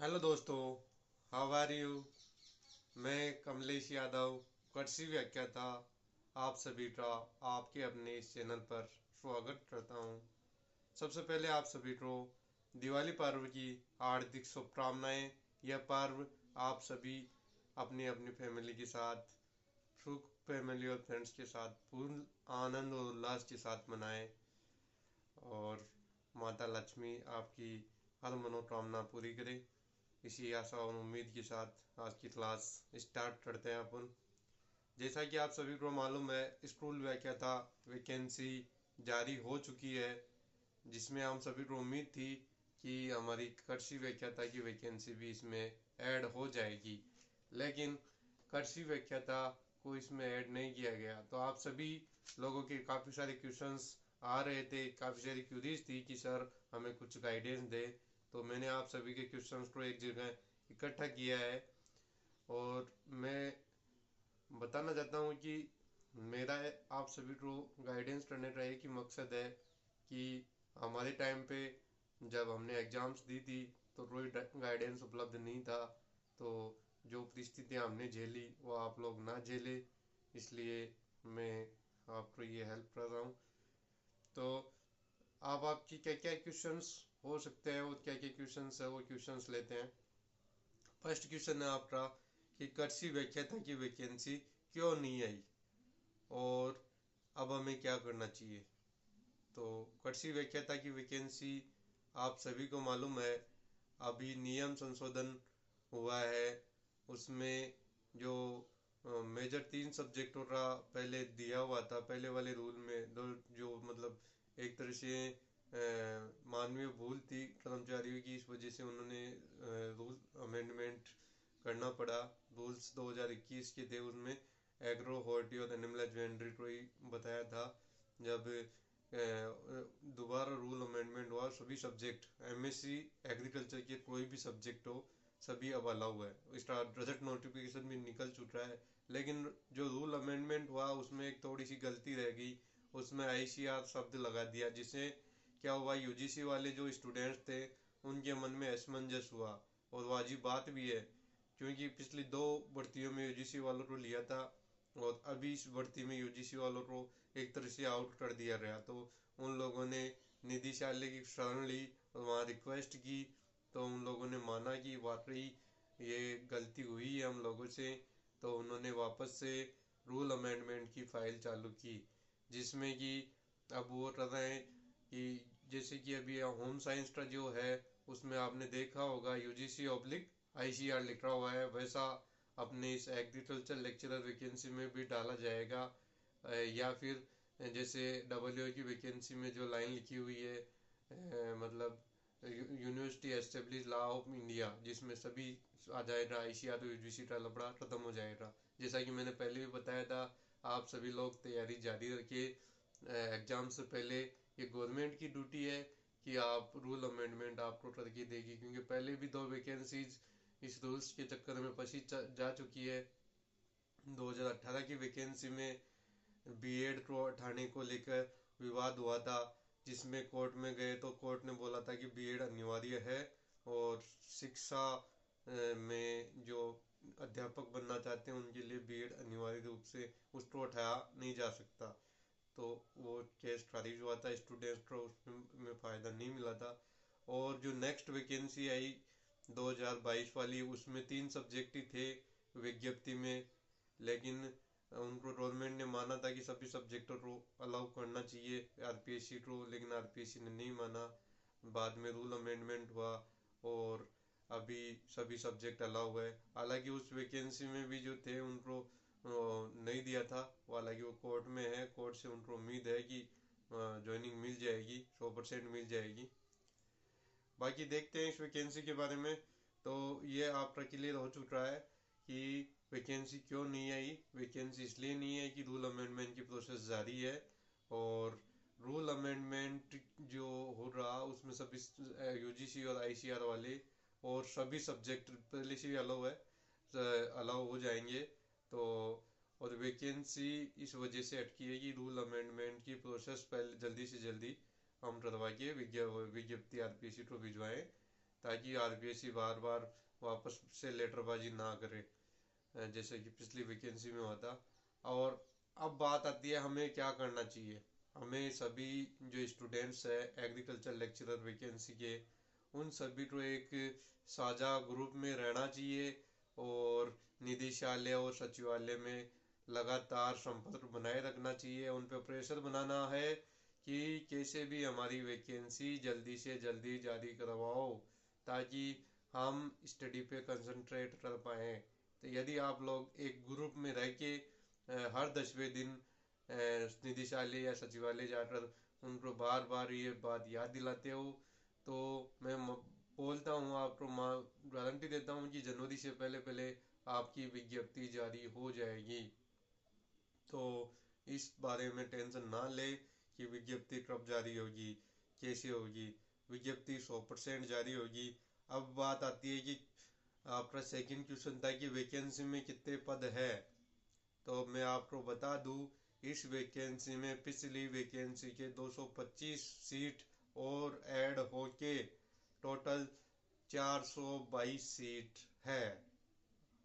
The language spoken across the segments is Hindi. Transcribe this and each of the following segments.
हेलो दोस्तों, हाउ आर यू। मैं कमलेश यादव कृषि व्याख्याता आप सभी का आपके अपने इस चैनल पर स्वागत करता हूं। सबसे पहले आप सभी को दिवाली पर्व की हार्दिक शुभकामनाएं। यह पर्व आप सभी अपनी अपनी फैमिली के साथ, सुख फैमिली और फ्रेंड्स के साथ पूर्ण आनंद और उल्लास के साथ मनाएं और माता लक्ष्मी आपकी हर मनोकामना पूरी करे। इसी आशा और उम्मीद के साथ आज की क्लास स्टार्ट करते हैं अपन। जैसा कि आप सभी को मालूम है, स्कूल व्याख्याता वैकेंसी जारी हो चुकी है, जिसमें हम सभी को उम्मीद थी कि हमारी कृषि व्याख्याता की वैकेंसी भी इसमें ऐड हो जाएगी, लेकिन कृषि व्याख्याता को इसमें ऐड नहीं किया गया। तो आप सभी लोगों के काफ़ी सारे क्वेश्चंस आ रहे थे, काफ़ी सारी क्यूरीज थी कि सर हमें कुछ गाइडेंस दे। तो मैंने आप सभी के क्वेश्चंस को एक जगह इकट्ठा किया है और मैं बताना चाहता हूँ कि मेरा आप सभी को गाइडेंस करने का एक ही मकसद है कि हमारे टाइम पे जब हमने एग्ज़ाम्स दी थी तो कोई गाइडेंस उपलब्ध नहीं था। तो जो परिस्थितियाँ हमने झेली वो आप लोग ना झेले, इसलिए मैं आपको ये हेल्प कर रहा हूँ। तो आप आपकी क्या क्या क्वेश्चंस हो सकते हैं, वो क्या क्या क्वेश्चंस है वो क्वेश्चंस लेते हैं। फर्स्ट क्वेश्चन है आपका कि कृषि व्याख्याता की वैकेंसी क्यों नहीं आई और अब हमें क्या करना चाहिए। तो कृषि व्याख्याता की वैकेंसी आप सभी को मालूम है, अभी नियम संशोधन हुआ है। उसमें जो मेजर 3 सब्जेक्टों का पहले दिया हुआ था, पहले वाले रूल में दो, जो मतलब एक तरह से मानवीय भूल थी कर्मचारियों की, इस वजह से उन्होंने रूल अमेंडमेंट करना पड़ा। रूल्स 2021 के थे, उसमें एग्रो हॉर्टी और एनिमल हजबेंड्री को ही बताया था। जब दोबारा रूल अमेंडमेंट हुआ, सभी सब्जेक्ट एमएससी एग्रीकल्चर के कोई भी सब्जेक्ट हो सभी अब अलाउ है। इसका गजट नोटिफिकेशन भी निकल चुका है, लेकिन जो रूल अमेंडमेंट हुआ उसमें एक थोड़ी सी गलती रह गई। उसमें आईसीआर शब्द लगा दिया, जिससे क्या हुआ, यूजीसी वाले जो स्टूडेंट्स थे उनके मन में असमंजस हुआ। और वाजिब बात भी है, क्योंकि पिछली 2 भर्तियों में यूजीसी वालों को लिया था और अभी इस भर्ती में यूजीसी वालों को एक तरह से आउट कर दिया गया। तो उन लोगों ने निदेशालय की शरण ली और वहाँ रिक्वेस्ट की। तो उन लोगों ने माना कि वाकई ये गलती हुई है हम लोगों से। तो उन्होंने वापस से रूल अमेंडमेंट की फाइल चालू की, जिसमें कि अब वो कर रहे हैं कि जैसे कि अभी होम साइंस का जो है उसमें आपने देखा होगा यूजीसी ऑब्लिक आईसीआर लिखा हुआ है, वैसा अपने इस एग्रीकल्चर लेक्चरर वैकेंसी में भी डाला जाएगा। या फिर जैसे डब्ल्यू की वैकेंसी में जो लाइन लिखी हुई है, मतलब university establish law of India, जिसमें सभी आ जाएगा, आईसीआर तो यूजीसी का लफड़ा खत्म हो जाएगा। जैसा कि मैंने पहले भी बताया था, आप सभी लोग तैयारी जारी रखिए। एग्जाम से पहले ये गवर्नमेंट की ड्यूटी है कि आप रूल अमेंडमेंट आपको करके देगी, क्योंकि पहले भी 2 वैकेंसीज इस रूल्स के चक्कर में फंसी जा चुकी है। 2018 की वैकेंसी में बीएड को हटाने को लेकर विवाद हुआ था, जिसमें कोर्ट में गए तो कोर्ट ने बोला था कि बीएड अनिवार्य है और शिक्षा में जो अध्यापक बनना चाहते हैं उनके लिए बीएड अनिवार्य रूप से उसको हटाया नहीं जा सकता। तो वो केस खारिज हुआ था, स्टूडेंट्स को उसमें फ़ायदा नहीं मिला था। और जो नेक्स्ट वैकेंसी आई 2022 वाली, उसमें 3 सब्जेक्ट ही थे विज्ञप्ति में, लेकिन उनको गवर्नमेंट ने माना था कि सभी सब्जेक्टों को अलाउ करना चाहिए आरपीएससी को, लेकिन आरपीएससी ने नहीं माना। बाद में रूल अमेंडमेंट हुआ और अभी सभी सब्जेक्ट अलाउ है। हालांकि उस वैकेंसी में भी जो थे उनको नहीं दिया था, वो हालांकि वो कोर्ट में है, कोर्ट से उनको उम्मीद है कि ज्वाइनिंग मिल जाएगी, 100% मिल जाएगी। बाकी देखते हैं इस वैकेंसी के बारे में। तो ये आपका क्लियर हो चुका है कि वैकेंसी क्यों नहीं आई। वैकेंसी इसलिए नहीं है कि रूल अमेंडमेंट की प्रोसेस जारी है, और रूल अमेंडमेंट जो हो रहा उसमें सभी यूजीसी और आईसीआर वाले और सभी सब्जेक्ट पहले से अलाउ है, अलाउ हो जाएंगे। तो और वैकेंसी इस वजह से अटकी है कि रूल अमेंडमेंट की प्रोसेस पहले जल्दी से जल्दी हम करवा के विज्ञप्ति आरपीसी को भिजवाएं, ताकि आरपीएससी बार बार वापस से लेटरबाजी ना करे, जैसे कि पिछली वैकेंसी में हुआ था। और अब बात आती है हमें क्या करना चाहिए। हमें सभी जो स्टूडेंट्स है एग्रीकल्चर लेक्चरर वैकेंसी के, उन सभी को एक साझा ग्रुप में रहना चाहिए और निदेशालय और सचिवालय में लगातार संपर्क बनाए रखना चाहिए। उन पर प्रेशर बनाना है कि कैसे भी हमारी वैकेंसी जल्दी से जल्दी जारी करवाओ, ताकि हम स्टडी पे कंसंट्रेट कर पाएँ। तो यदि आप लोग एक ग्रुप में रह के हर 10वें दिन निदेशालय या सचिवालय जाकर उनको बार बार ये बात याद दिलाते हो, तो मैं बोलता हूँ आपको, गारंटी देता हूँ कि जनवरी से पहले पहले आपकी विज्ञप्ति जारी हो जाएगी। तो इस बारे में टेंशन ना ले कि विज्ञप्ति कब जारी होगी, कैसे होगी। विज्ञप्ति 100% जारी होगी। अब बात आती है कि आपका सेकंड क्वेश्चन था कि वैकेंसी में कितने पद है। तो मैं आपको बता दूं, इस वैकेंसी में पिछली वैकेंसी के 225 सीट और ऐड होके टोटल 422 सीट है।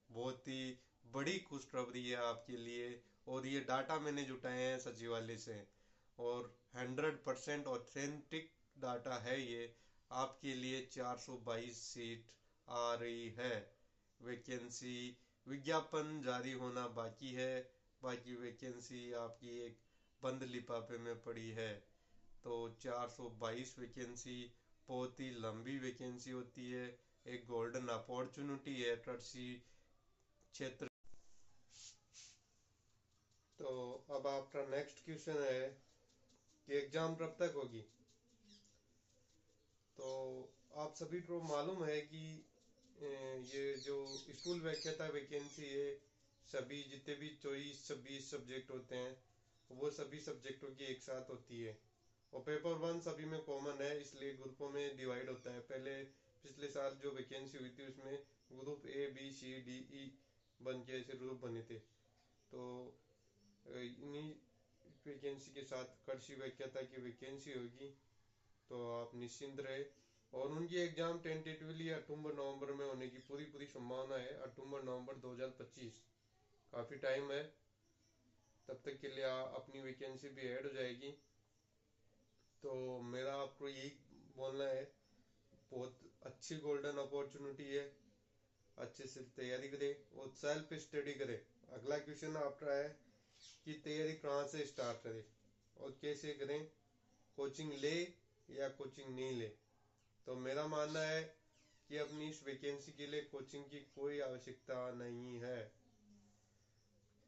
बहुत ही बड़ी खुशखबरी है आपके लिए। और ये डाटा मैंने जुटाए हैं सचिवालय से, और 100% ऑथेंटिक डाटा है ये। आपके लिए 422 सीट आ रही है। वैकेंसी विज्ञापन जारी होना बाकी है। बाकी वैकेंसी आपकी एक बंद लिफाफे में पड़ी है। तो 422 वैकेंसी बहुत ही लंबी वैकेंसी होती है, एक गोल्डन अपॉर्चुनिटी है कृषि क्षेत्र। तो अब आपका नेक्स्ट क्वेश्चन है कि एग्जाम कब तक होगी। तो आप सभी को मालूम है कि ये जो स्कूल व्याख्याता वैकेंसी है, सभी जितने भी 24-26 सब्जेक्ट होते हैं वो सभी सब्जेक्टों की एक साथ होती है। और पेपर 1 सभी में कॉमन है, इसलिए ग्रुपों में डिवाइड होता है। पहले पिछले साल जो वैकेंसी हुई थी उसमें group A B C D E बन के ऐसे ग्रुप बने थे। तो इन्हीं वैकेंसी के साथ कृषि व्याख्याता की वैकेंसी होगी, तो आप निश्चिंत रहे। और उनकी एग्जाम टेंटेटिवली अक्टूबर-नवंबर में होने की पूरी पूरी संभावना है। अक्टूबर-नवंबर 2025, काफ़ी टाइम है। तब तक के लिए अपनी वैकेंसी भी ऐड हो जाएगी। तो मेरा आपको यही बोलना है, बहुत अच्छी गोल्डन अपॉर्चुनिटी है। अच्छे से तैयारी करें और सेल्फ स्टडी करें। अगला क्वेश्चन आपका है कि तैयारी कहाँ से स्टार्ट करें और कैसे करें, कोचिंग ले या कोचिंग नहीं ले। तो मेरा मानना है कि अपनी इस वैकेंसी के लिए कोचिंग की कोई आवश्यकता नहीं है।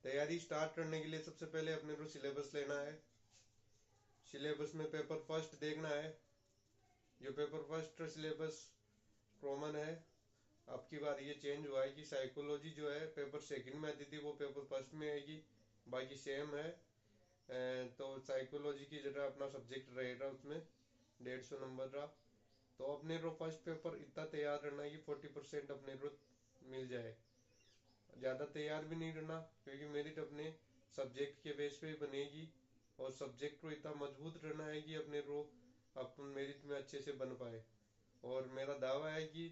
तैयारी स्टार्ट करने के लिए सबसे पहले अपने को सिलेबस लेना है। सिलेबस में पेपर फर्स्ट देखना है। जो पेपर फर्स्ट सिलेबस कॉमन है, अब की बार ये चेंज हुआ है कि साइकोलॉजी जो है पेपर सेकंड में आती थी वो पेपर फर्स्ट में आएगी, बाकी सेम है। तो साइकोलॉजी की जगह अपना सब्जेक्ट रहेगा उसमें 150 नंबर का। तो अपने को फर्स्ट पेपर इतना तैयार करना है कि 40% अपने को मिल जाए। ज़्यादा तैयार भी नहीं करना, क्योंकि मेरिट अपने सब्जेक्ट के बेस पे ही बनेगी। और सब्जेक्ट को इतना मजबूत करना है कि अपने को अपन मेरिट में अच्छे से बन पाए। और मेरा दावा है कि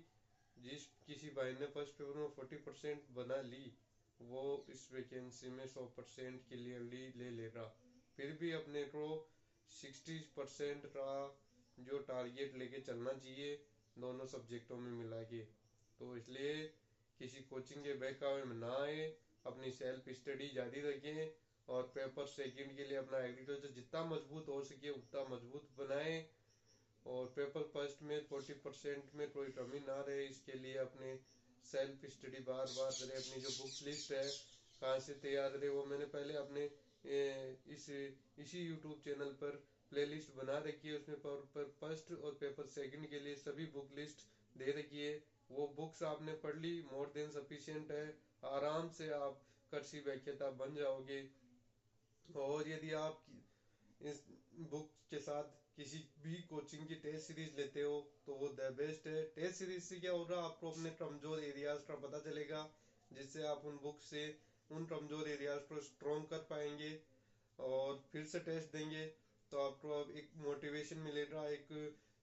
जिस किसी भाई ने फर्स्ट पेपर में 40% बना ली, वो इस वैकेंसी में 100% क्लियरली ले लेगा। फिर भी अपने को 60% का जो टारगेट लेके चलना चाहिए दोनों सब्जेक्टों में मिला के। तो इसलिए किसी कोचिंग के बहकावे में ना आए, अपनी सेल्फ स्टडी जारी रखें और पेपर सेकंड के लिए अपना एग्रीकल्चर जितना मजबूत हो सके उतना मजबूत बनाएं। और पेपर फर्स्ट में 40% में कोई कमी ना रहे, इसके लिए अपने सेल्फ स्टडी बार बार करें। अपनी जो बुक लिस्ट है कहाँ से तैयार करें, वो मैंने पहले अपने इसी यूट्यूब चैनल पर प्लेलिस्ट बना रखी है। उसमें पेपर फर्स्ट और पेपर सेकंड के लिए सभी बुक लिस्ट दे रखी है। वो बुक्स आपने पढ़ ली, मोर देन सफिशिएंट है। आराम से आप कृषि व्याख्याता बन जाओगे। और यदि आप इस बुक के साथ किसी भी कोचिंग की टेस्ट सीरीज लेते हो तो वो द बेस्ट है। टेस्ट सीरीज से क्या होगा, आपको अपने कमजोर एरियाज का पता चलेगा, जिससे आप उन बुक से उन कमजोर एरियाज को स्ट्रॉन्ग कर पाएंगे। और फिर से टेस्ट देंगे तो आपको अब एक मोटिवेशन मिलेगा, एक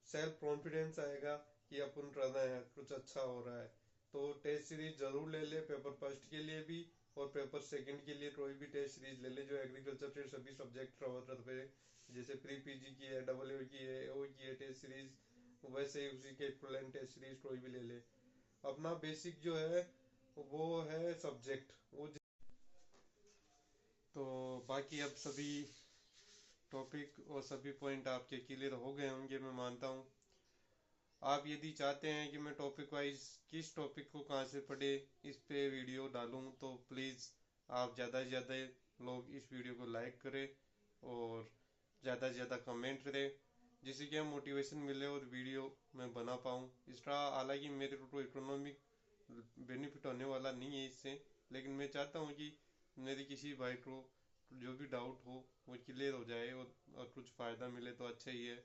सेल्फ कॉन्फिडेंस आएगा कि अपन कर रहे हैं, कुछ अच्छा हो रहा है। तो टेस्ट सीरीज जरूर ले ले, पेपर फर्स्ट के लिए भी और पेपर सेकंड के लिए कोई भी टेस्ट सीरीज ले ले जो एग्रीकल्चर के सभी सब्जेक्ट कवर पे, जैसे प्री पीजी की है, डबल की है, ओ की है टेस्ट सीरीज, वैसे ही उसी के इक्विवेलेंट टेस्ट सीरीज कोई भी ले ले। अपना बेसिक जो है वो है सब्जेक्ट वो। तो बाकी अब सभी टॉपिक और सभी पॉइंट आपके क्लियर हो गए होंगे मैं मानता हूँ। आप यदि चाहते हैं कि मैं टॉपिक वाइज किस टॉपिक को कहाँ से पढ़े इस पे वीडियो डालूं, तो प्लीज़ आप ज़्यादा से ज़्यादा लोग इस वीडियो को लाइक करें और ज़्यादा से ज़्यादा कमेंट करें, जिससे कि हमें मोटिवेशन मिले और वीडियो मैं बना पाऊँ। इसका हालांकि मेरे को कोई इकोनॉमिक बेनिफिट होने वाला नहीं है इससे, लेकिन मैं चाहता हूँ कि मेरे किसी भाई को जो भी डाउट हो वो क्लियर हो जाए और कुछ फ़ायदा मिले तो अच्छा ही है।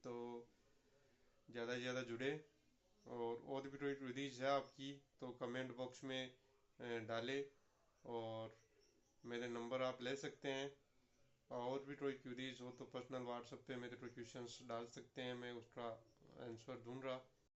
तो ज़्यादा से ज़्यादा जुड़े, और भी कोई क्वेरीज है आपकी तो कमेंट बॉक्स में डालें, और मेरे नंबर आप ले सकते हैं। और भी कोई क्वेरीज हो तो पर्सनल व्हाट्सएप पे मेरे को क्वेश्चंस डाल सकते हैं, मैं उसका आंसर दूंगा।